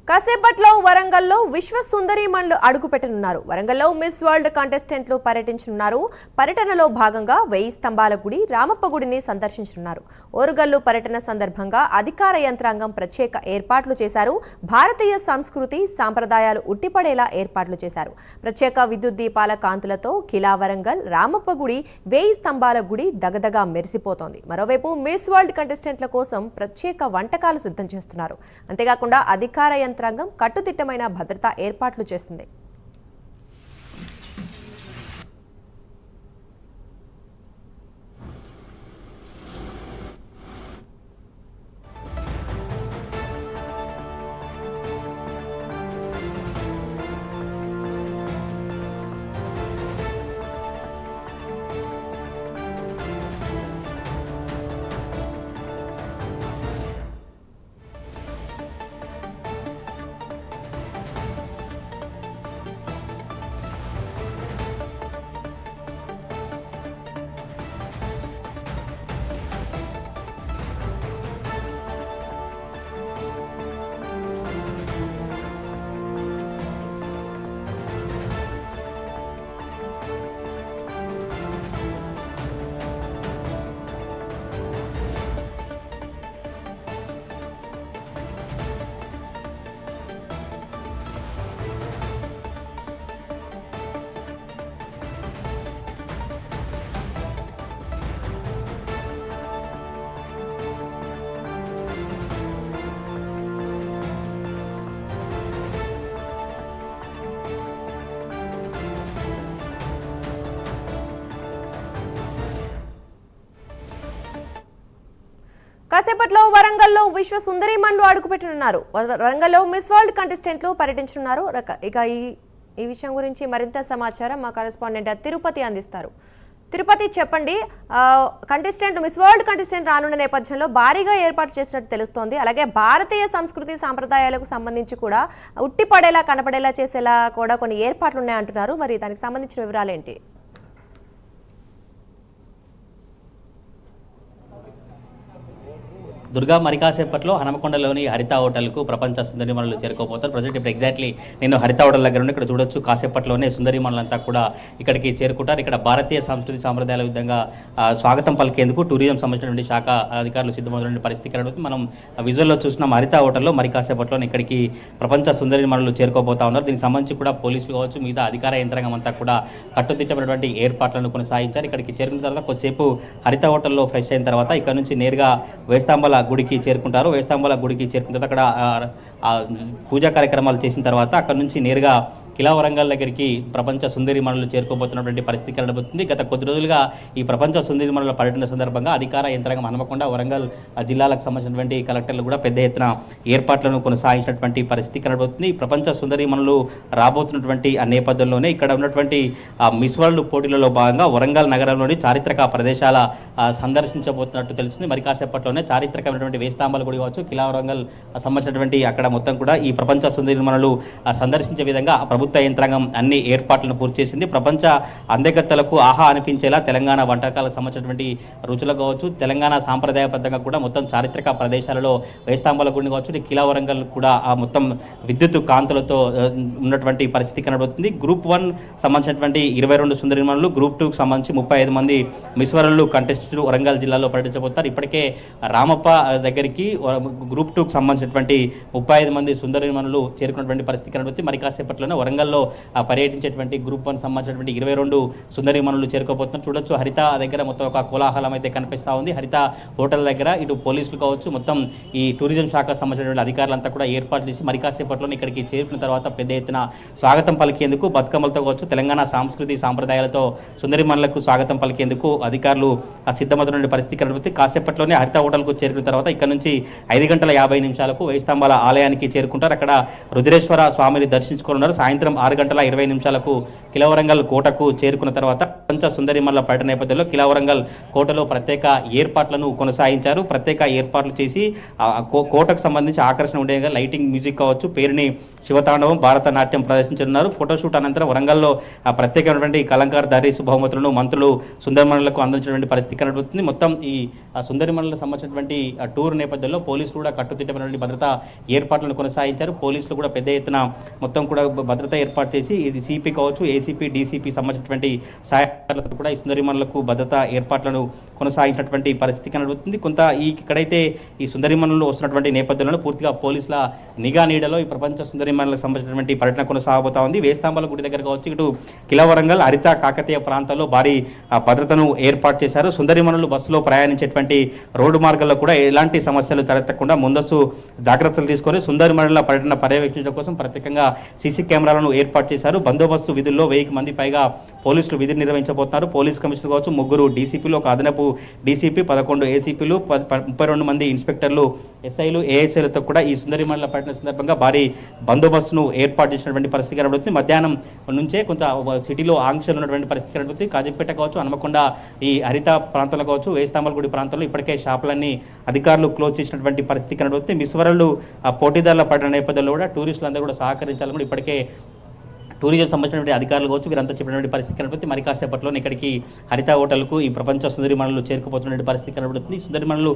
కాసేపట్లో వరంగల్లో విశ్వ సుందరీమణులు అడుగుపెట్టనున్నారు. వరంగల్లో మిస్ వరల్డ్ కంటెస్టెంట్లు పర్యటించనున్నారు. పర్యటనలో భాగంగా 1000 స్తంభాల గుడి, రామప్ప గుడిని సందర్శించనున్నారు. ఓరుగల్లు పర్యటన సందర్భంగా అధికార యంత్రాంగం ప్రత్యేక ఏర్పాట్లు చేశారు. భారతీయ సంస్కృతి సాంప్రదాయాలు ఉట్టిపడేలా ఏర్పాట్లు చేశారు. ప్రత్యేక విద్యుత్ దీపాల కాంతులతో కిలా వరంగల్, రామప్ప గుడి, 1000 స్తంభాల గుడి దగదగా మెరిసిపోతోంది. మరోవైపు మిస్ వరల్డ్ కంటెస్టెంట్ల కోసం ప్రత్యేక వంటకాలు సిద్ధం చేస్తున్నారు. అంతేకాకుండా అధికార యంత్రాంగం కట్టుదిట్టమైన భద్రతా ఏర్పాట్లు చేసింది. కాసేపట్లో వరంగల్లో విశ్వ సుందరీమణులు అడుగుపెట్టనున్నారు. వరంగల్లో మిస్ వరల్డ్ కంటెస్టెంట్లు పర్యటించనున్నారు. ఇక ఈ విషయం గురించి మరింత సమాచారం మా కరెస్పాండెంట్ తిరుపతి అందిస్తారు. తిరుపతి, చెప్పండి. మిస్ వరల్డ్ కంటెస్టెంట్ రానున్న నేపథ్యంలో భారీగా ఏర్పాటు చేసినట్టు తెలుస్తోంది. అలాగే భారతీయ సంస్కృతి సాంప్రదాయాలకు సంబంధించి కూడా ఉట్టిపడేలా కనపడేలా చేసేలా కూడా కొన్ని ఏర్పాట్లు ఉన్నాయంటున్నారు. మరి దానికి సంబంధించిన వివరాలు ఏంటి? దుర్గా మరికాసేపట్లో హనుమకొండలోని హరిత హోటల్కు ప్రపంచ సుందరిమణులు చేరుకోబోతారు. ప్రజెంట్ ఇప్పుడు ఎగ్జాక్ట్లీ నేను హరిత హోటల్ దగ్గర ఉండి ఇక్కడ చూడొచ్చు. కాసేపట్లోనే సుందరిమణులంతా కూడా ఇక్కడికి చేరుకుంటారు. ఇక్కడ భారతీయ సంస్కృతి సాంప్రదాయాల విధంగా స్వాగతం పలికేందుకు టూరిజం సంబంధించినటువంటి శాఖ అధికారులు సిద్ధమవుతున్న పరిస్థితి కనబడుతుంది. మనం విజువల్లో చూసిన హరిత హోటల్లో మరికాసేపట్లోనే ఇక్కడికి ప్రపంచ సుందరిమణులు చేరుకోబోతా ఉన్నారు. దీనికి సంబంధించి కూడా పోలీసులు కావచ్చు, మిగతా అధికార యంత్రాంగం అంతా కూడా కట్టుదిట్టమైనటువంటి ఏర్పాట్లను కొనసాగించారు. ఇక్కడికి చేరుకున్న తర్వాత కొద్దిసేపు హరిత హోటల్లో ఫ్రెష్ అయిన తర్వాత ఇక్కడ నుంచి నేరుగా వేస్తాంబల గుడికి చేరుకుంటారు. వేస్తాంబల గుడికి చేరుకున్న తర్వాత అక్కడ పూజా కార్యక్రమాలు చేసిన తర్వాత అక్కడ నుంచి నేరుగా కిలా వరంగల్ దగ్గరికి ప్రపంచ సుందరిమణులు చేరుకోబోతున్నటువంటి పరిస్థితి కనబడుతుంది. గత కొద్ది రోజులుగా ఈ ప్రపంచ సుందరిమణుల పర్యటన సందర్భంగా అధికార యంత్రాంగం హనుమకొండ, వరంగల్ జిల్లాలకు సంబంధించినటువంటి కలెక్టర్లు కూడా పెద్ద ఎత్తున ఏర్పాట్లను కొనసాగించినటువంటి పరిస్థితి కనబడుతుంది. ఈ ప్రపంచ సుందరిమణులు రాబోతున్నటువంటి ఆ నేపథ్యంలోనే ఇక్కడ ఉన్నటువంటి మిస్ వరల్డ్ పోటీలలో భాగంగా వరంగల్ నగరంలోని చారిత్రక ప్రదేశాల సందర్శించబోతున్నట్టు తెలిసింది. మరి కాసేపట్లోనే చారిత్రకమైనటువంటి వేస్తాంబల గుడి కావచ్చు, కిలా వరంగల్ సంబంధించినటువంటి అక్కడ మొత్తం కూడా ఈ ప్రపంచ సుందరిమణులు సందర్శించే విధంగా ప్రభుత్వ యంత్రాంగం అన్ని ఏర్పాట్లను పూర్తి చేసింది. ప్రపంచ అందగత్తలకు ఆహా అనిపించేలా తెలంగాణ వంటకాలకు సంబంధించినటువంటి రుచులు కావచ్చు, తెలంగాణ సాంప్రదాయబద్ధంగా కూడా మొత్తం చారిత్రక ప్రదేశాలలో వేస్తాంబల గుడిని కావచ్చు, కిలా వరంగల్ కూడా ఆ మొత్తం విద్యుత్ కాంతులతో ఉన్నటువంటి పరిస్థితి కనబడుతుంది. గ్రూప్ 1 సంబంధించినటువంటి 22 సుందరిమణులు, గ్రూప్ 2కు సంబంధించి 35 మంది మిస్ వరల్డ్ కంటెస్టెంట్లు వరంగల్ జిల్లాలో పర్యటించబోతారు. ఇప్పటికే రామప్ప దగ్గరికి గ్రూప్ 2కు సంబంధించినటువంటి 35 మంది సుందరిమణులు చేరుకున్నటువంటి పరిస్థితి కనబడుతుంది. మరి కాసేపట్లోనే వరంగల్లో పర్యటించేటువంటి గ్రూప్ 1 సంబంధించినటువంటి 22 సుందరిమణులు చేరుకోబోతున్నారు. చూడొచ్చు హరిత దగ్గర మొత్తం ఒక కోలాహలం అయితే కనిపిస్తూ ఉంది. హరిత హోటల్ దగ్గర ఇటు పోలీసులు కావచ్చు, మొత్తం ఈ టూరిజం శాఖ సంబంధించినటువంటి అధికారులంతా కూడా ఏర్పాట్లు చేసి మరి కాసేపట్లోనే ఇక్కడికి చేరుకున్న తర్వాత పెద్ద ఎత్తున స్వాగతం పలికేందుకు బతుకమ్మలతో కావచ్చు, తెలంగాణ సాంస్కృతి సాంప్రదాయాలతో సుందరిమణులకు స్వాగతం పలికేందుకు అధికారులు సిద్ధమవుతున్న పరిస్థితి కనబడుతుంది. కాసేపట్లోనే హరిత హోటల్కు చేరుకున్న తర్వాత ఇక్కడ నుంచి 5 గంటల 50 నిమిషాలకు వేయి స్తంభాల ఆలయానికి చేరుకుంటారు. అక్కడ రుద్రేశ్వర స్వామిని దర్శించుకున్నారు. సాయంత్రం సాయంత్రం 6:20 కిలవరంగల్ కోటకు చేరుకున్న తర్వాత ప్రపంచ సుందరిమణుల పర్యటన నేపథ్యంలో కిలవరంగల్ కోటలో ప్రత్యేక ఏర్పాట్లను కొనసాగించారు. ప్రత్యేక ఏర్పాట్లు చేసి కోటకు సంబంధించి ఆకర్షణ ఉండేగా లైటింగ్, మ్యూజిక్ కావచ్చు, పేరుని శివతాండవం, భారతనాట్యం ప్రదర్శించనున్నారు. ఫోటోషూట్ అనంతరం వరంగల్లో ప్రత్యేకమైనటువంటి కలంకార దర్యాసు బహుమతులను మంత్రులు సుందరిమణులకు అందించినటువంటి పరిస్థితి కనబడుతుంది. మొత్తం ఈ సుందరిమణులకు సంబంధించినటువంటి టూర్ నేపథ్యంలో పోలీసులు కూడా కట్టుదిట్టమైనటువంటి భద్రతా ఏర్పాట్లను కొనసాగించారు. పోలీసులు కూడా పెద్ద ఎత్తున మొత్తం కూడా భద్రత ఏర్పాటు చేసి ఇది సిపి కావచ్చు, ఏసీపీ, డీసీపీ సంబంధించినటువంటి సహాయకులతో కూడా ఈ సుందరిమణులకు భద్రతా ఏర్పాట్లను కొనసాగించినటువంటి పరిస్థితి కనబడుతుంది. కొంత ఇక్కడైతే ఈ సుందరిమణులు వస్తున్నటువంటి నేపథ్యంలో పూర్తిగా పోలీసుల నిఘా నీడలో ఈ ప్రపంచ సుందరిమణులకు సంబంధించినటువంటి పర్యటన కొనసాగబోతా ఉంది. వేస్తాంబాల గుడి దగ్గర కావచ్చు, ఇటు కిలవరంగల్, హరిత, కాకతీయ ప్రాంతాల్లో భారీ భద్రతను ఏర్పాటు చేశారు. సుందరిమణులు బస్సులో ప్రయాణించేటువంటి రోడ్డు మార్గాల్లో కూడా ఎలాంటి సమస్యలు తలెత్తకుండా ముందస్తు జాగ్రత్తలు తీసుకొని సుందరిమణుల పర్యటన పర్యవేక్షించడం కోసం ప్రత్యేకంగా సీసీ కెమెరాలను ఏర్పాటు చేశారు. బందోబస్తు విధుల్లో 1000 మంది పైగా పోలీసులు విధులు నిర్వహించబోతున్నారు. పోలీస్ కమిషనర్ కావచ్చు, 3 డీసీపీలు, ఒక అదనపు డీసీపీ, 11 ఏసీపీలు, 32 మంది ఇన్స్పెక్టర్లు, ఎస్ఐలు, ఏఎస్ఐలతో కూడా ఈ సుందరిమణుల పర్యటన సందర్భంగా భారీ బందోబస్తును ఏర్పాటు చేసినటువంటి పరిస్థితి కనబడుతుంది. మధ్యాహ్నం నుంచే కొంత సిటీలో ఆంక్షలు ఉన్నటువంటి పరిస్థితి కనబడుతుంది. కాజీపేట కావచ్చు, హనుమకొండ, ఈ హరిత ప్రాంతంలో కావచ్చు, వేస్తాంబల గుడి ప్రాంతంలో ఇప్పటికే షాపులన్నీ అధికారులు క్లోజ్ చేసినటువంటి పరిస్థితి కనబడుతుంది. మిస్వరళ్ళు పోటీదారుల పర్యటన నేపథ్యంలో కూడా టూరిస్టులందరూ కూడా సహకరించాలని కూడా ఇప్పటికే టూరిజం సంబంధించినటువంటి అధికారులు కావచ్చు వీరంతా చెప్పినటువంటి పరిస్థితి కనబడుతుంది. మరి కాసేపట్లో ఇక్కడికి హరిత హోటల్కు ఈ ప్రపంచ సుందరిమణులు చేరుకుపోతున్నటువంటి పరిస్థితి కనబడుతుంది. సుందరిమణులు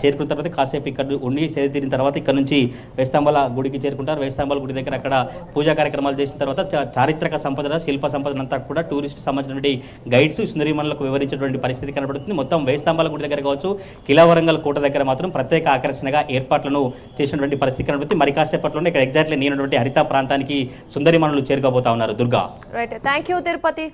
చేరుకున్న తర్వాత కాసేపు ఇక్కడ ఉండి సేద తీరిన తర్వాత ఇక్కడ నుంచి వేస్తాంబల గుడికి చేరుకుంటారు. వేస్తాంబల గుడి దగ్గర అక్కడ పూజా కార్యక్రమాలు చేసిన తర్వాత చారిత్రక సంపద, శిల్ప సంపద అంతా కూడా టూరిస్ట్ సంబంధించినటువంటి గైడ్స్ సుందరిమణులకు వివరించేటువంటి పరిస్థితి కనబడుతుంది. మొత్తం వేస్తాంబల గుడి దగ్గర కావచ్చు, కిలవరంగల్ కోట దగ్గర మాత్రం ప్రత్యేక ఆకర్షణగా ఏర్పాట్లను చేసినటువంటి పరిస్థితి కనబడుతుంది. మరి కాసేపట్లోనే ఇక్కడ ఎగ్జాక్ట్లీ నేనున్నటువంటి హరిత ప్రాంతానికి సుందరిమణులు చేరుకోబోతా ఉన్నారు. Durga, right, thank you Tirupati.